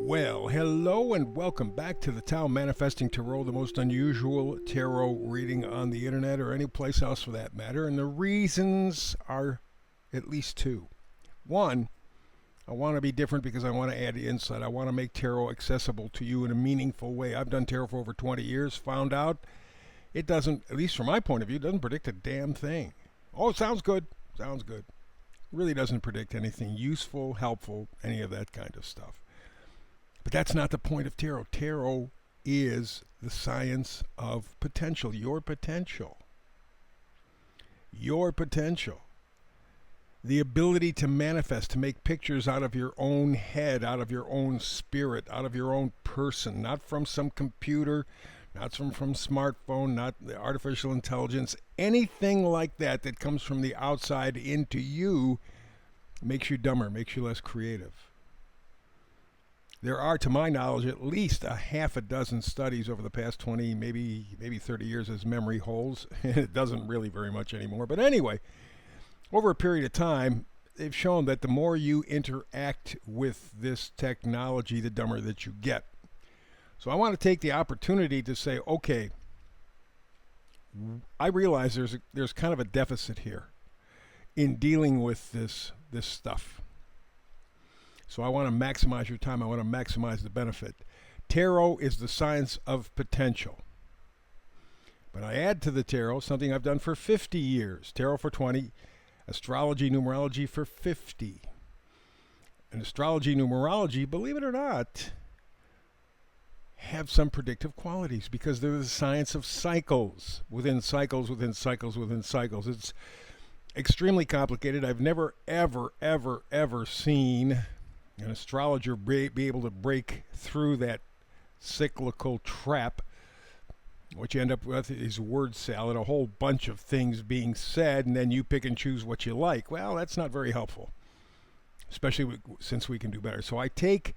Well, hello and welcome back to the Tao Manifesting Tarot, the most unusual tarot reading on the internet or any place else for that matter. And the reasons are at least two. One, I want to be different because I want to add insight. I want to make tarot accessible to you in a meaningful way. I've done tarot for over 20 years, found out it doesn't, at least from my point of view, doesn't predict a damn thing. Oh, it sounds good. Sounds good. It really doesn't predict anything useful, helpful, any of that kind of stuff. But that's not the point of tarot. Tarot is the science of potential, your potential. Your potential. The ability to manifest, to make pictures out of your own head, out of your own spirit, out of your own person, not from some computer, not from smartphone, not the artificial intelligence, anything like that that comes from the outside into you makes you dumber, makes you less creative. There are, to my knowledge, at least a half a dozen studies over the past 20, maybe 30 years as memory holds. It doesn't really very much anymore. But anyway, over a period of time, they've shown that the more you interact with this technology, the dumber that you get. So I want to take the opportunity to say, okay, I realize there's kind of a deficit here in dealing with this stuff. So I want to maximize your time. I want to maximize the benefit. Tarot is the science of potential. But I add to the tarot something I've done for 50 years. Tarot for 20, astrology, numerology for 50. And astrology, numerology, believe it or not, have some predictive qualities because they're the science of cycles, within cycles, within cycles, within cycles. It's extremely complicated. I've never, ever seen an astrologer be able to break through that cyclical trap. What you end up with is word salad, a whole bunch of things being said, and then you pick and choose what you like. Well, that's not very helpful, especially since we can do better. So I take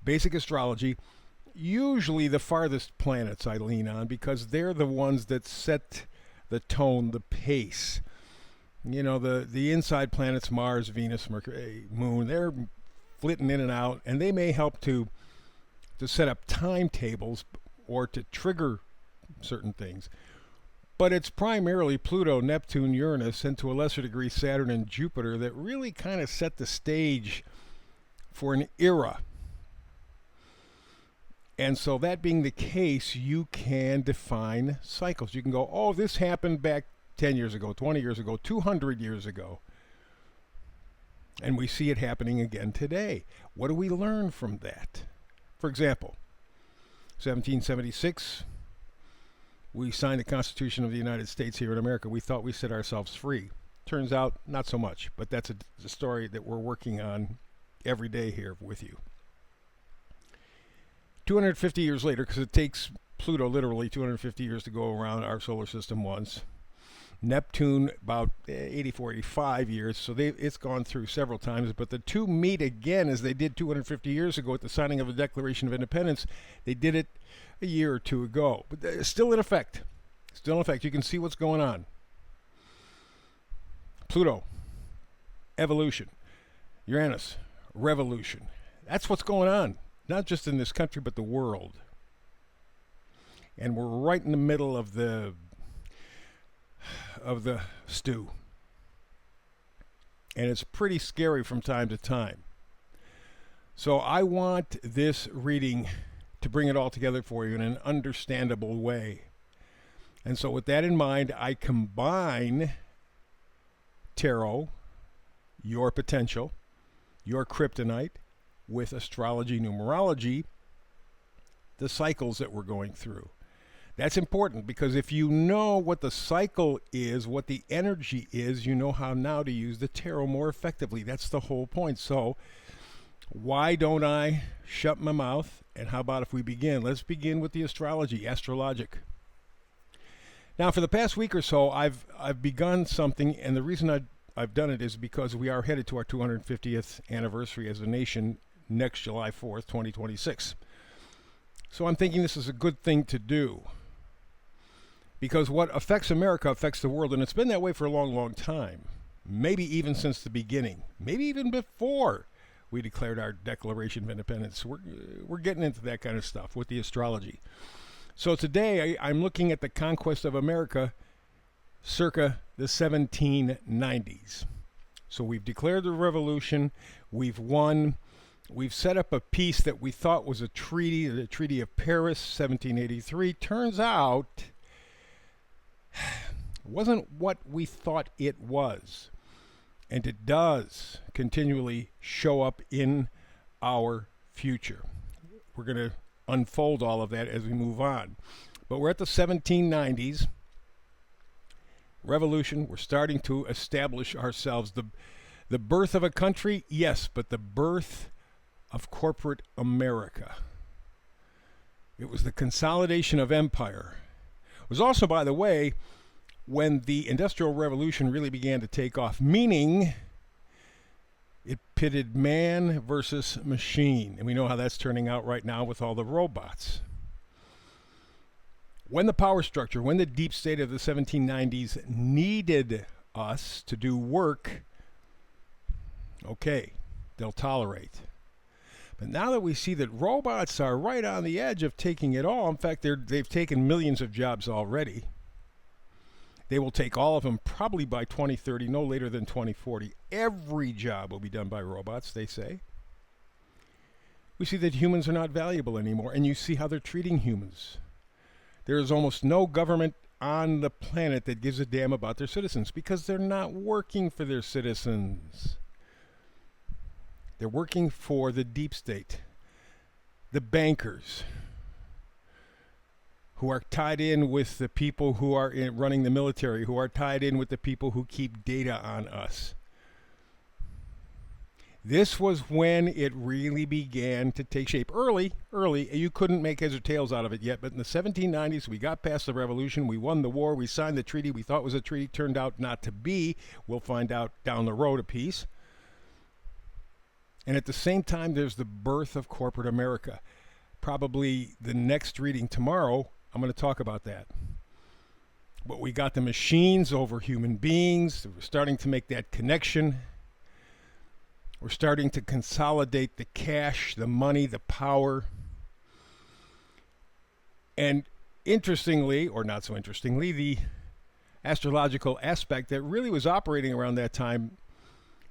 basic astrology, usually the farthest planets I lean on because they're the ones that set the tone, the pace. You know, the inside planets, Mars, Venus, Mercury, Moon, they're flitting in and out, and they may help to set up timetables or to trigger certain things. But it's primarily Pluto, Neptune, Uranus, and to a lesser degree Saturn and Jupiter that really kind of set the stage for an era. And so that being the case, you can define cycles. You can go, oh, this happened back 10 years ago, 20 years ago, 200 years ago. And we see it happening again today. What do we learn from that? For example, 1776, we signed the Constitution of the United States here in America. We thought we set ourselves free. Turns out, not so much. But that's a story that we're working on every day here with you. 250 years later, because it takes Pluto literally 250 years to go around our solar system once. Neptune about 84, 85 years, so it's gone through several times, but the two meet again as they did 250 years ago at the signing of the Declaration of Independence. They did it a year or two ago, but it's still in effect. Still in effect. You can see what's going on. Pluto, evolution. Uranus, revolution. That's what's going on, not just in this country, but the world. And we're right in the middle of the stew. And it's pretty scary from time to time. So I want this reading to bring it all together for you in an understandable way. And so with that in mind, I combine tarot, your potential, your kryptonite, with astrology, numerology, the cycles that we're going through. That's important because if you know what the cycle is, what the energy is, you know how now to use the tarot more effectively. That's the whole point. So why don't I shut my mouth? And how about if we begin? Let's begin with the astrology, astrologic. Now, for the past week or so, I've begun something, and the reason I've done it is because we are headed to our 250th anniversary as a nation next July 4th, 2026. So I'm thinking this is a good thing to do. Because what affects America affects the world, and it's been that way for a long, long time. Maybe even since the beginning. Maybe even before we declared our Declaration of Independence. We're getting into that kind of stuff with the astrology. So today I'm looking at the conquest of America circa the 1790s. So we've declared the revolution, we've won, we've set up a peace that we thought was a treaty, the Treaty of Paris, 1783. Turns out it wasn't what we thought it was. And it does continually show up in our future. We're going to unfold all of that as we move on. But we're at the 1790s. Revolution, we're starting to establish ourselves. The birth of a country, yes, but the birth of corporate America. It was the consolidation of empire. It was also, by the way, when the Industrial Revolution really began to take off, meaning it pitted man versus machine. And we know how that's turning out right now with all the robots. When the power structure, when the deep state of the 1790s needed us to do work, okay, they'll tolerate. But now that we see that robots are right on the edge of taking it all, in fact, they've taken millions of jobs already. They will take all of them probably by 2030, no later than 2040. Every job will be done by robots, they say. We see that humans are not valuable anymore, and you see how they're treating humans. There is almost no government on the planet that gives a damn about their citizens because they're not working for their citizens. They're working for the deep state, the bankers, who are tied in with the people who are running the military, who are tied in with the people who keep data on us. This was when it really began to take shape. Early, you couldn't make heads or tails out of it yet, but in the 1790s, we got past the revolution, we won the war, we signed the treaty we thought was a treaty, turned out not to be. We'll find out down the road a piece. And at the same time, there's the birth of corporate America. Probably the next reading tomorrow, I'm going to talk about that. But we got the machines over human beings. We're starting to make that connection. We're starting to consolidate the cash, the money, the power. And interestingly, or not so interestingly, the astrological aspect that really was operating around that time,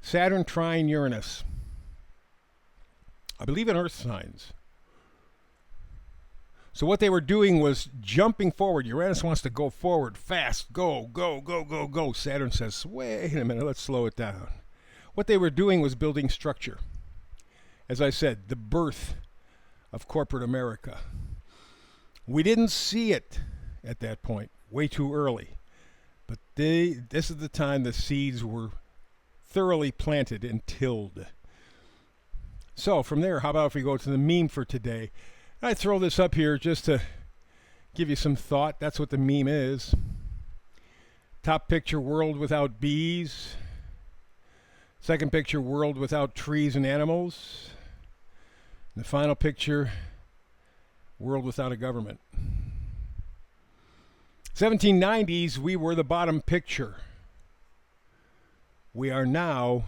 Saturn trine Uranus. I believe in earth signs. So what they were doing was jumping forward. Uranus wants to go forward fast. Go, go, go, go, go. Saturn says, wait a minute, let's slow it down. What they were doing was building structure. As I said, the birth of corporate America. We didn't see it at that point, way too early. But this is the time the seeds were thoroughly planted and tilled. So from there, how about if we go to the meme for today? I throw this up here just to give you some thought. That's what the meme is. Top picture, world without bees. Second picture, world without trees and animals. And the final picture, world without a government. 1790s, we were the bottom picture. We are now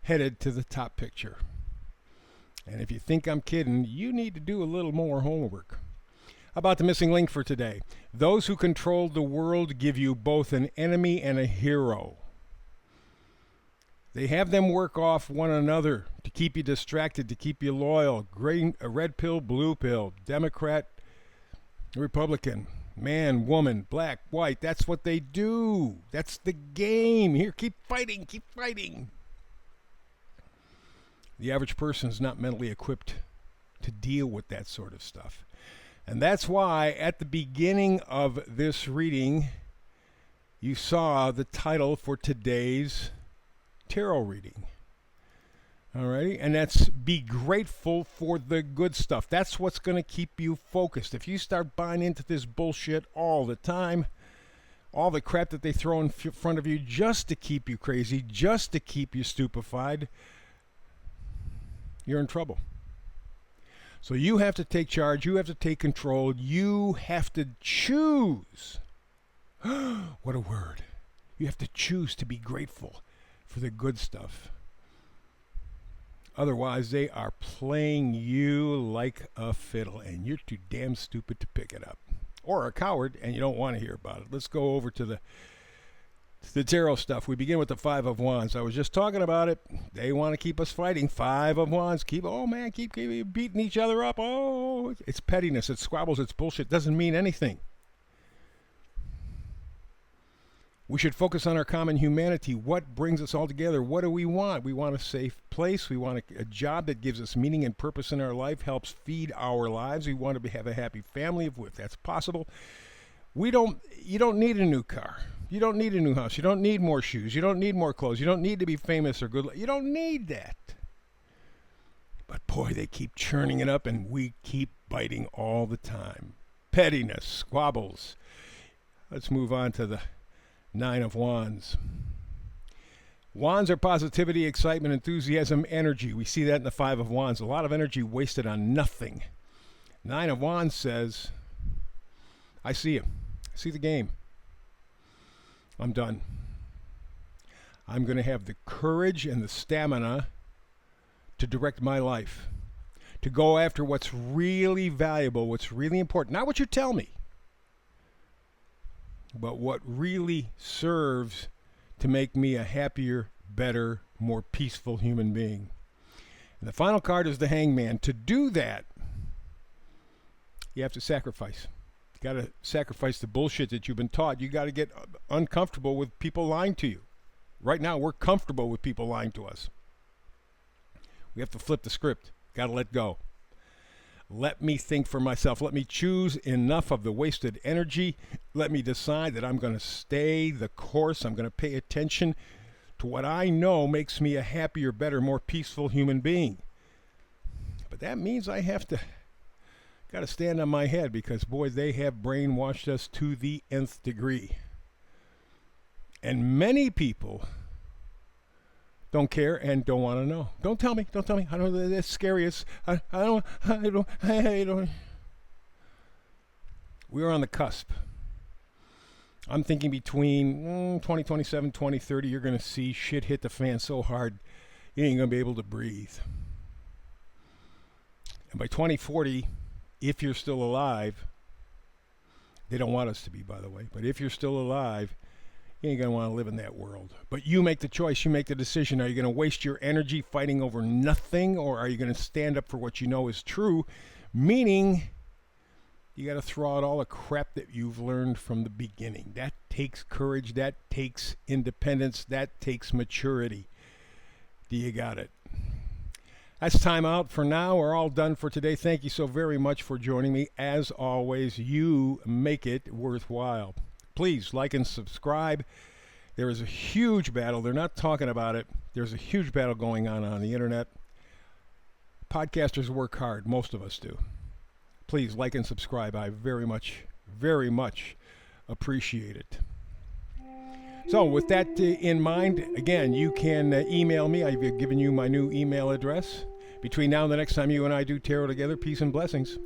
headed to the top picture. And if you think I'm kidding, you need to do a little more homework. How about the missing link for today? Those who control the world give you both an enemy and a hero. They have them work off one another to keep you distracted, to keep you loyal. Green, red pill, blue pill, Democrat, Republican, man, woman, black, white. That's what they do. That's the game. Here, keep fighting, keep fighting. The average person is not mentally equipped to deal with that sort of stuff. And that's why at the beginning of this reading, you saw the title for today's tarot reading. Alrighty, and that's be grateful for the good stuff. That's what's going to keep you focused. If you start buying into this bullshit all the time, all the crap that they throw in front of you just to keep you crazy, just to keep you stupefied, you're in trouble. So you have to take charge. You have to take control. You have to choose. What a word. You have to choose to be grateful for the good stuff. Otherwise, they are playing you like a fiddle, and you're too damn stupid to pick it up. Or a coward, and you don't want to hear about it. Let's go over to the tarot stuff. We begin with the Five of Wands. I was just talking about it. They want to keep us fighting. Five of Wands. Keep beating each other up. Oh, it's pettiness. It's squabbles. It's bullshit. Doesn't mean anything. We should focus on our common humanity. What brings us all together? What do we want? We want a safe place. We want a job that gives us meaning and purpose in our life, helps feed our lives. We want to have a happy family if that's possible. You don't need a new car. You don't need a new house. You don't need more shoes. You don't need more clothes. You don't need to be famous or good. You don't need that. But boy, they keep churning it up and we keep biting all the time. Pettiness, squabbles. Let's move on to the Nine of Wands. Wands are positivity, excitement, enthusiasm, energy. We see that in the Five of Wands. A lot of energy wasted on nothing. Nine of Wands says, I see you. I see the game. I'm done. I'm going to have the courage and the stamina to direct my life, to go after what's really valuable, what's really important. Not what you tell me, but what really serves to make me a happier, better, more peaceful human being. And the final card is the Hangman. To do that, you have to sacrifice. You got to sacrifice the bullshit that you've been taught. You got to get uncomfortable with people lying to you. Right now, we're comfortable with people lying to us. We have to flip the script. Got to let go. Let me think for myself. Let me choose enough of the wasted energy. Let me decide that I'm going to stay the course. I'm going to pay attention to what I know makes me a happier, better, more peaceful human being. But that means I have to got to stand on my head because, boy, they have brainwashed us to the nth degree. And many people don't care and don't want to know. Don't tell me. Don't tell me. I don't know. That's scary. I don't. We are on the cusp. I'm thinking between 2027, 2030, you're going to see shit hit the fan so hard, you ain't going to be able to breathe. And by 2040, if you're still alive, they don't want us to be, by the way, but if you're still alive, you ain't going to want to live in that world. But you make the choice. You make the decision. Are you going to waste your energy fighting over nothing, or are you going to stand up for what you know is true? Meaning, you got to throw out all the crap that you've learned from the beginning. That takes courage. That takes independence. That takes maturity. Do you got it? That's time out for now. We're all done for today. Thank you so very much for joining me. As always, you make it worthwhile. Please like and subscribe. There is a huge battle. They're not talking about it. There's a huge battle going on the internet. Podcasters work hard. Most of us do. Please like and subscribe. I very much appreciate it. So with that in mind, again, you can email me. I've given you my new email address. Between now and the next time you and I do tarot together, peace and blessings.